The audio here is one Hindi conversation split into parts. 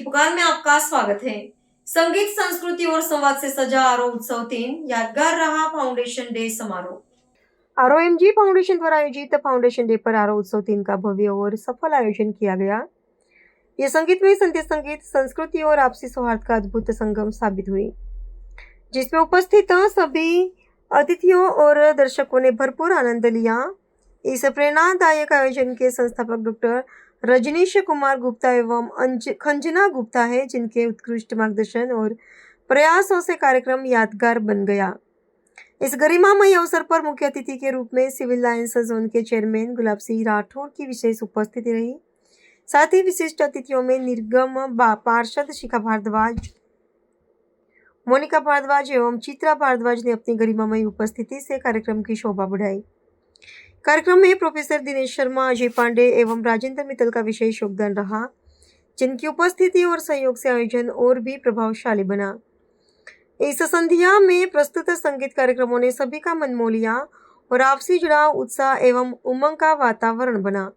पुकार में आपका स्वागत है। संगीत, संस्कृति और संवाद से सजा आरओ उत्सव 3 यादगार रहा फाउंडेशन डे समारोह। आरओएमजी फाउंडेशन द्वारा आयोजित फाउंडेशन डे पर आरओ उत्सव 3 का भव्य और सफल आयोजन किया गया। ये संगीत में संगीत, संस्कृति और आपसी सौहार्द का अद्भुत संगम साबित हुई, जिसमें उपस्थित सभी अतिथियों और दर्शकों ने भरपूर आनंद लिया। इस प्रेरणादायक आयोजन के संस्थापक डॉक्टर रजनीश कुमार गुप्ता एवं खंजना गुप्ता है, जिनके उत्कृष्ट मार्गदर्शन और प्रयासों से कार्यक्रम यादगार बन गया। इस गरिमामय अवसर पर मुख्य अतिथि के रूप में सिविल लाइंस जोन के चेयरमैन गुलाब सिंह राठौर की विशेष उपस्थिति रही। साथ ही विशिष्ट अतिथियों में निर्गम पार्षद शिखा भारद्वाज, मोनिका भारद्वाज एवं चित्रा भारद्वाज ने अपनी गरिमामय उपस्थिति से कार्यक्रम की शोभा बढ़ाई। कार्यक्रम में प्रोफेसर दिनेश शर्मा, अजय पांडे एवं राजेंद्र मित्तल का विशेष योगदान रहा, जिनकी उपस्थिति और सहयोग से आयोजन और भी प्रभावशाली बना। इस संध्या में प्रस्तुत संगीत कार्यक्रमों ने सभी का मन मोह लिया और आपसी जुड़ाव, उत्साह एवं उमंग का वातावरण बना।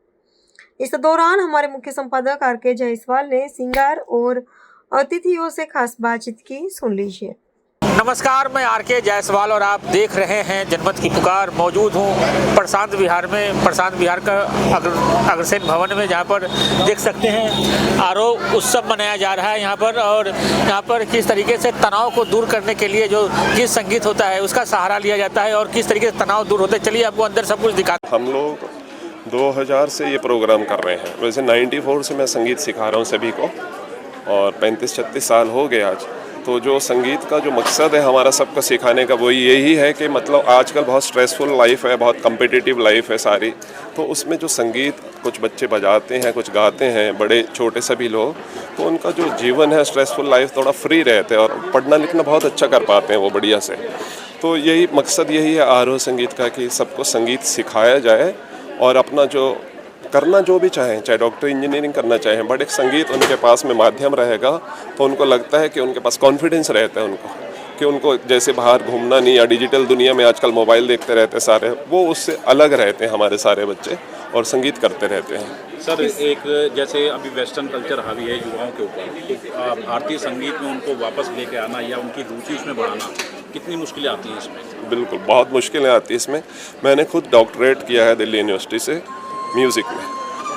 इस दौरान हमारे मुख्य संपादक आर.के. जायसवाल ने सिंगार और अतिथियों से खास बातचीत की। सुन लीजिए। नमस्कार, मैं आर.के. जायसवाल और आप देख रहे हैं जनमत की पुकार। मौजूद हूँ प्रशांत विहार में, प्रशांत विहार का अग्रसेन भवन में, जहाँ पर देख सकते हैं आरओ उत्सव मनाया जा रहा है यहाँ पर। और यहाँ पर किस तरीके से तनाव को दूर करने के लिए जो जिस संगीत होता है उसका सहारा लिया जाता है और किस तरीके से तनाव दूर होते हैं। चलिए आपको अंदर सब कुछ दिखाते हैं। हम लोग 2000 से ये प्रोग्राम कर रहे हैं। वैसे 94 से मैं संगीत सिखा रहा हूँ सभी को और 35-36 साल हो गए आज। तो जो संगीत का जो मकसद है हमारा सबको सिखाने का, वो यही है कि मतलब आजकल बहुत स्ट्रेसफुल लाइफ है, बहुत कम्पिटिटिव लाइफ है सारी। तो उसमें जो संगीत कुछ बच्चे बजाते हैं, कुछ गाते हैं, बड़े छोटे सभी लोग, तो उनका जो जीवन है स्ट्रेसफुल लाइफ थोड़ा फ्री रहते हैं और पढ़ना लिखना बहुत अच्छा कर पाते हैं वो बढ़िया से। तो यही मकसद यही है आरोह संगीत का कि सबको संगीत सिखाया जाए और अपना जो करना जो भी चाहें, चाहे डॉक्टर इंजीनियरिंग करना चाहें, बट एक संगीत उनके पास में माध्यम रहेगा तो उनको लगता है कि उनके पास कॉन्फिडेंस रहता है उनको, कि उनको जैसे बाहर घूमना नहीं या डिजिटल दुनिया में आजकल मोबाइल देखते रहते सारे, वो उससे अलग रहते हैं हमारे सारे बच्चे और संगीत करते रहते हैं। सर, एक जैसे अभी वेस्टर्न कल्चर हावी है युवाओं के ऊपर, तो भारतीय संगीत में उनको वापस लेके आना या उनकी रुचि इसमें बढ़ाना, कितनी मुश्किलें आती हैं इसमें? बिल्कुल, बहुत मुश्किलें आती हैं इसमें। मैंने खुद डॉक्टरेट किया है दिल्ली यूनिवर्सिटी से म्यूज़िक में,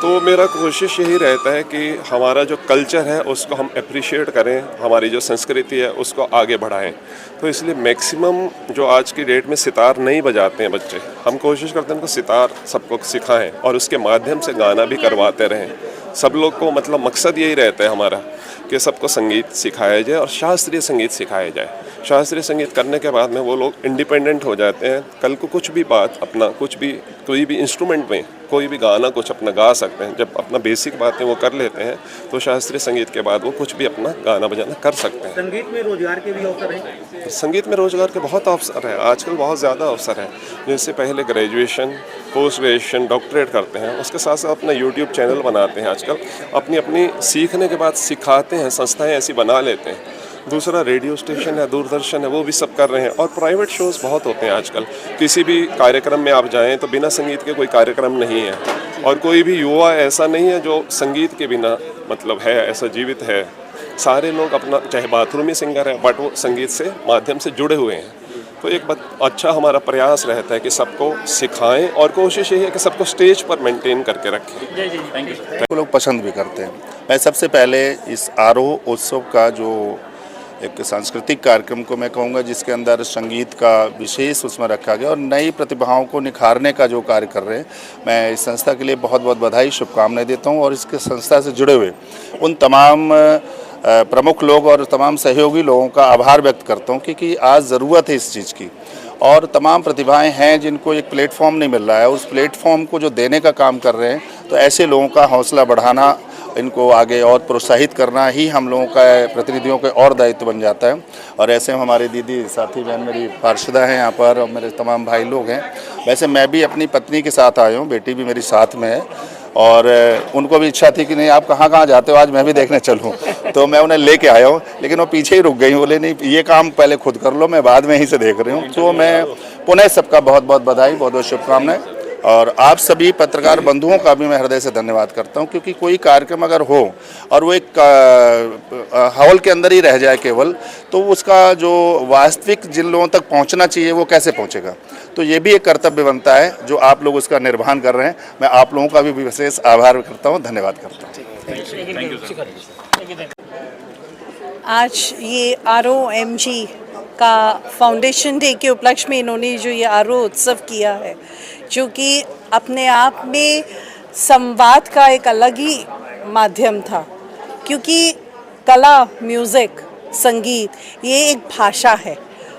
तो मेरा कोशिश यही रहता है कि हमारा जो कल्चर है उसको हम अप्रिशिएट करें, हमारी जो संस्कृति है उसको आगे बढ़ाएं। तो इसलिए मैक्सिमम जो आज की डेट में सितार नहीं बजाते हैं बच्चे, हम कोशिश करते हैं उनको सितार सबको सिखाएं और उसके माध्यम से गाना भी करवाते रहें। सब लोग को मतलब मकसद यही रहता है हमारा कि सबको संगीत सिखाया जाए और शास्त्रीय संगीत सिखाया जाए। शास्त्रीय संगीत करने के बाद में वो लोग इंडिपेंडेंट हो जाते हैं। कल को कुछ भी बात अपना कोई भी इंस्ट्रूमेंट में कोई भी गाना कुछ अपना गा सकते हैं। जब अपना बेसिक बातें वो कर लेते हैं तो शास्त्रीय संगीत के बाद वो कुछ भी अपना गाना बजाना कर सकते हैं। संगीत में रोजगार के भी अवसर हैं? संगीत में रोजगार के बहुत अवसर है, आजकल बहुत ज़्यादा अवसर है। जैसे पहले ग्रेजुएशन, पोस्ट ग्रेजुएशन, डॉक्टरेट करते हैं, उसके साथ साथ अपना यूट्यूब चैनल बनाते हैं। आजकल अपनी सीखने के बाद सिखाते हैं, संस्थाएं ऐसी बना लेते हैं। दूसरा रेडियो स्टेशन है, दूरदर्शन है, वो भी सब कर रहे हैं। और प्राइवेट शोज़ बहुत होते हैं आजकल। किसी भी कार्यक्रम में आप जाएं तो बिना संगीत के कोई कार्यक्रम नहीं है और कोई भी युवा ऐसा नहीं है जो संगीत के बिना मतलब है ऐसा जीवित है। सारे लोग अपना चाहे बाथरूमी सिंगर है बट वो संगीत से माध्यम से जुड़े हुए हैं। तो एक अच्छा हमारा प्रयास रहता है कि सबको सिखाएं और कोशिश यही है कि सबको स्टेज पर मेंटेन करके रखें। Thank you sir. लोग पसंद भी करते हैं। मैं सबसे पहले इस आरोह उत्सव का जो एक सांस्कृतिक कार्यक्रम को मैं कहूँगा जिसके अंदर संगीत का विशेष उसमें रखा गया और नई प्रतिभाओं को निखारने का जो कार्य कर रहे हैं, मैं इस संस्था के लिए बहुत बहुत बधाई, शुभकामनाएं देता हूँ। और इसके संस्था से जुड़े हुए उन तमाम प्रमुख लोग और तमाम सहयोगी लोगों का आभार व्यक्त करता हूँ क्योंकि आज ज़रूरत है इस चीज़ की और तमाम प्रतिभाएं हैं जिनको एक प्लेटफॉर्म नहीं मिल रहा है। उस प्लेटफॉर्म को जो देने का काम कर रहे हैं, तो ऐसे लोगों का हौसला बढ़ाना, इनको आगे और प्रोत्साहित करना ही हम लोगों का प्रतिनिधियों का और दायित्व बन जाता है। और ऐसे में हमारी दीदी, साथी बहन, मेरी पार्षदा हैं यहाँ पर और मेरे तमाम भाई लोग हैं। वैसे मैं भी अपनी पत्नी के साथ आया हूँ, बेटी भी मेरी साथ में है और उनको भी इच्छा थी कि नहीं आप कहाँ जाते हो, आज मैं भी देखने चलूँ। तो मैं उन्हें लेके आया हूँ, लेकिन वो पीछे ही रुक गई, बोले नहीं ये काम पहले खुद कर लो, मैं बाद में यहीं से देख रही हूँ। तो मैं पुनः सबका बहुत बहुत बधाई, बहुत बहुत शुभकामनाएं। और आप सभी पत्रकार बंधुओं का भी मैं हृदय से धन्यवाद करता हूं, क्योंकि कोई कार्यक्रम अगर हो और वो एक हॉल के अंदर ही रह जाए केवल, तो उसका जो वास्तविक जिन लोगों तक पहुंचना चाहिए वो कैसे पहुंचेगा। तो ये भी एक कर्तव्य बनता है जो आप लोग उसका निर्वहन कर रहे हैं। मैं आप लोगों का भी विशेष आभार करता हूँ, धन्यवाद करता हूँ। आज ये ROMG का फाउंडेशन डे के उपलक्ष्य में इन्होंने जो ये RO उत्सव किया है, जो कि अपने आप में संवाद का एक अलग ही माध्यम था, क्योंकि कला, म्यूज़िक, संगीत ये एक भाषा है।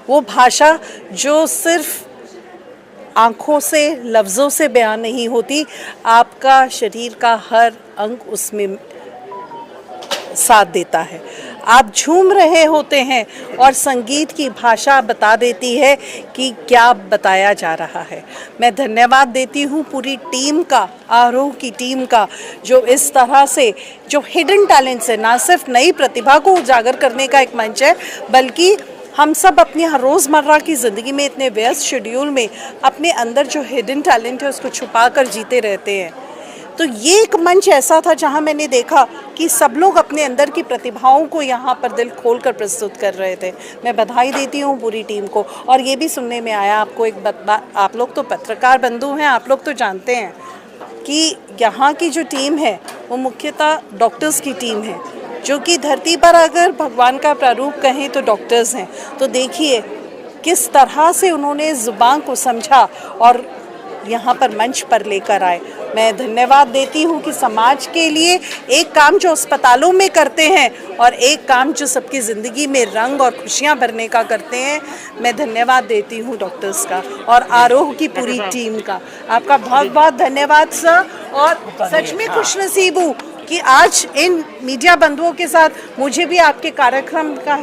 वो भाषा जो सिर्फ आँखों से, लफ्ज़ों से बयान नहीं होती, आपका शरीर का हर अंग उसमें साथ देता है। आप झूम रहे होते हैं और संगीत की भाषा बता देती है कि क्या बताया जा रहा है। मैं धन्यवाद देती हूँ पूरी टीम का, आरोह की टीम का, जो इस तरह से जो हिडन टैलेंट्स है, ना सिर्फ नई प्रतिभा को उजागर करने का एक मंच है, बल्कि हम सब अपनी हर रोज़मर्रा की ज़िंदगी में इतने व्यस्त शेड्यूल में अपने अंदर जो हिडन टैलेंट है उसको छुपा कर जीते रहते हैं। तो ये एक मंच ऐसा था जहां मैंने देखा कि सब लोग अपने अंदर की प्रतिभाओं को यहां पर दिल खोल कर प्रस्तुत कर रहे थे। मैं बधाई देती हूं पूरी टीम को। और ये भी सुनने में आया, आपको एक आप लोग तो पत्रकार बंधु हैं, आप लोग तो जानते हैं कि यहाँ की जो टीम है वो मुख्यतः डॉक्टर्स की टीम है, जो कि धरती पर अगर भगवान का प्रारूप कहें तो डॉक्टर्स हैं। तो देखिए किस तरह से उन्होंने ज़ुबान को समझा और यहाँ पर मंच पर लेकर आए। मैं धन्यवाद देती हूँ कि समाज के लिए एक काम जो अस्पतालों में करते हैं और एक काम जो सबकी ज़िंदगी में रंग और खुशियाँ भरने का करते हैं। मैं धन्यवाद देती हूँ डॉक्टर्स का और आरोह की पूरी टीम का। आपका बहुत बहुत धन्यवाद सर। और सच में खुशनसीब हूँ कि आज इन मीडिया बंधुओं के साथ मुझे भी आपके कार्यक्रम का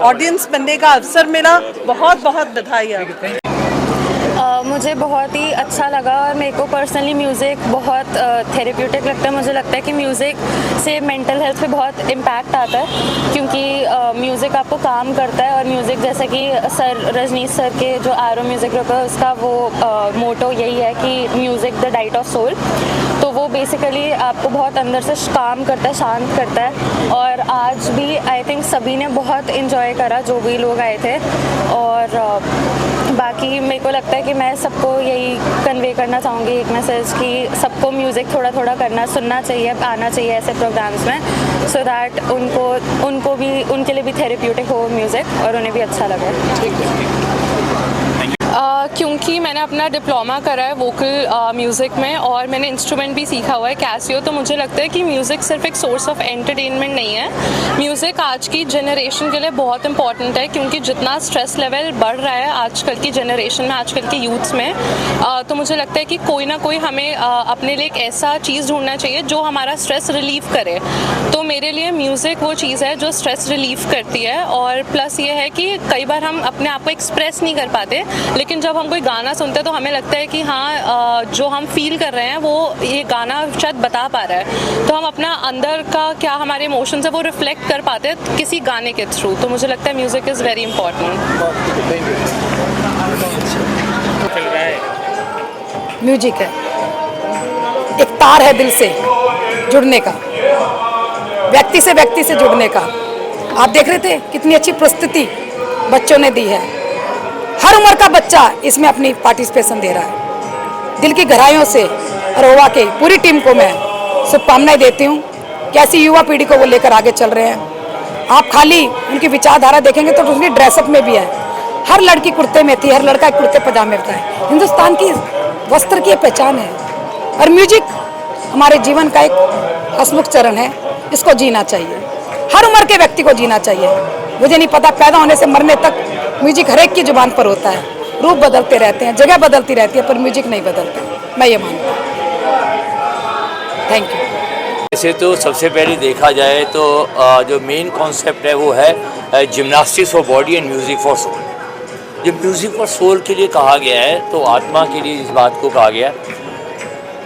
ऑडियंस बनने का अवसर मिला। बहुत बहुत बधाई। मुझे बहुत ही अच्छा लगा और मेरे को पर्सनली म्यूज़िक बहुत थेरेप्यूटिक लगता है। मुझे लगता है कि म्यूज़िक से मेंटल हेल्थ पे बहुत इम्पैक्ट आता है, क्योंकि म्यूज़िक आपको काम करता है। और म्यूज़िक जैसे कि सर रजनीश सर के जो RO म्यूज़िक ग्रुप है उसका वो मोटो यही है कि music the diet of soul. तो वो बेसिकली आपको बहुत अंदर से काम करता है, शांत करता है। और आज भी आई थिंक सभी ने बहुत इन्जॉय करा, जो भी लोग आए थे। और बाकी मेरे को लगता है कि मैं सबको यही कन्वे करना चाहूँगी एक मैसेज कि सबको म्यूज़िक थोड़ा थोड़ा करना, सुनना चाहिए, आना चाहिए ऐसे प्रोग्राम्स में, सो दैट उनको भी, उनके लिए भी थेरेप्यूटिक हो म्यूज़िक और उन्हें भी अच्छा लगे। ठीक है। क्योंकि मैंने अपना डिप्लोमा करा है वोकल म्यूज़िक में और मैंने इंस्ट्रूमेंट भी सीखा हुआ है कैसियो, तो मुझे लगता है कि म्यूज़िक सिर्फ एक सोर्स ऑफ एंटरटेनमेंट नहीं है। म्यूज़िक आज की जनरेशन के लिए बहुत इंपॉर्टेंट है, क्योंकि जितना स्ट्रेस लेवल बढ़ रहा है आजकल की जनरेशन में, आजकल के यूथ्स में, तो मुझे लगता है कि कोई ना कोई हमें अपने लिए एक ऐसा चीज़ ढूंढना चाहिए जो हमारा स्ट्रेस रिलीव करे। तो मेरे लिए म्यूज़िक वो चीज़ है जो स्ट्रेस रिलीव करती है। और प्लस ये है कि कई बार हम अपने आप को एक्सप्रेस नहीं कर पाते, लेकिन जब हम कोई गाना सुनते हैं तो हमें लगता है कि हाँ जो हम फील कर रहे हैं वो ये गाना शायद बता पा रहा है। तो हम अपना अंदर का क्या हमारे इमोशंस है वो रिफ्लेक्ट कर पाते हैं किसी गाने के थ्रू। तो मुझे लगता है music is very important. Music है, एक तार है दिल से जुड़ने का, व्यक्ति से जुड़ने का। आप देख रहे थे कितनी अच्छी प्रस्तुति बच्चों ने दी है। हर उम्र का बच्चा इसमें अपनी पार्टिसिपेशन दे रहा है। दिल की गहराइयों से अरोवा के पूरी टीम को मैं शुभकामनाएं देती हूँ। कैसी युवा पीढ़ी को वो लेकर आगे चल रहे हैं। आप खाली उनकी विचारधारा देखेंगे तो उनकी ड्रेसअप में भी है। हर लड़की कुर्ते में थी, हर लड़का कुर्ते पजामे में है। हिंदुस्तान की वस्त्र की पहचान है। और म्यूजिक हमारे जीवन का एक हसमुख चरण है, इसको जीना चाहिए। हर उम्र के व्यक्ति को जीना चाहिए। मुझे नहीं पता, पैदा होने से मरने तक म्यूजिक हर एक की जुबान पर होता है। रूप बदलते रहते हैं, जगह बदलती रहती है, पर म्यूजिक नहीं बदलता। मैं ये मानता हूँ। Thank you. वैसे तो सबसे पहले देखा जाए तो जो मेन कॉन्सेप्ट है वो है gymnastics for body and music for soul. जब म्यूज़िक फॉर सोल के लिए कहा गया है तो आत्मा के लिए इस बात को कहा गया है।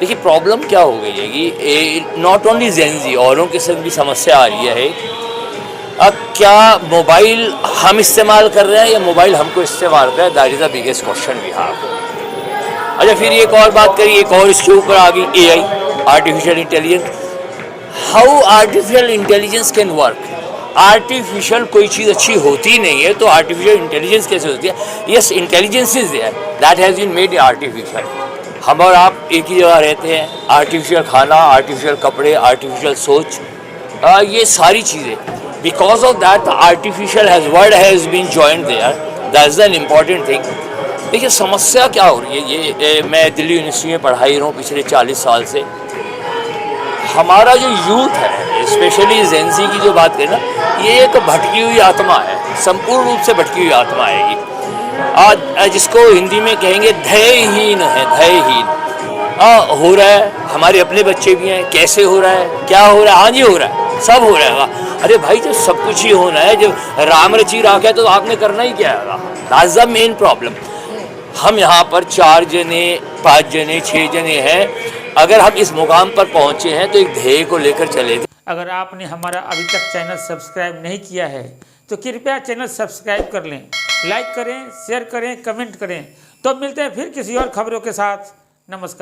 देखिए प्रॉब्लम क्या हो गई है कि नॉट ओनली जेंजी, औरों के साथ भी समस्या आ रही है। अब क्या मोबाइल हम इस्तेमाल कर रहे हैं या मोबाइल हमको इस्तेमाल कर रहा है, that is the biggest question we have. अच्छा, फिर एक और बात करिए, एक और इसके ऊपर आ गई AI, artificial intelligence. How artificial intelligence can work? Artificial कोई चीज़ अच्छी होती नहीं है तो आर्टिफिशियल इंटेलिजेंस कैसे होती है? Yes, intelligence is there, that has been made artificial. हम और आप एक ही जगह रहते हैं, आर्टिफिशियल खाना, आर्टिफिशियल कपड़े, आर्टिफिशियल सोच, ये सारी चीज़ें, because of that artificial has word has been joined there, that is an important thing. देखिए समस्या क्या हो रही है, ये मैं दिल्ली यूनिवर्सिटी में पढ़ाई रहा हूँ पिछले 40 साल से। हमारा जो यूथ है, स्पेशली जेंजी की जो बात करें ना, ये एक भटकी हुई आत्मा है, संपूर्ण रूप से भटकी हुई आत्मा है ये। आज जिसको हिंदी में कहेंगे धैर्यहीन है, धैर्यहीन। हो रहा है, हमारे अपने बच्चे भी हैं, कैसे हो रहा है, क्या हो रहा है? हाँ जी हो रहा है, सब हो रहा है। अरे भाई जब सब कुछ ही होना है, जब राम रची राखा है तो आपने करना ही क्या है? That's the main problem. हम यहाँ पर 4 जने, 5 जने, 6 जने हैं, अगर हम इस मुकाम पर पहुँचे हैं तो एक ध्येय को लेकर चले थे। अगर आपने हमारा अभी तक चैनल सब्सक्राइब नहीं किया है तो कृपया चैनल सब्सक्राइब कर लें, लाइक करें, शेयर करें, कमेंट करें। तो मिलते हैं फिर किसी और खबरों के साथ। नमस्कार।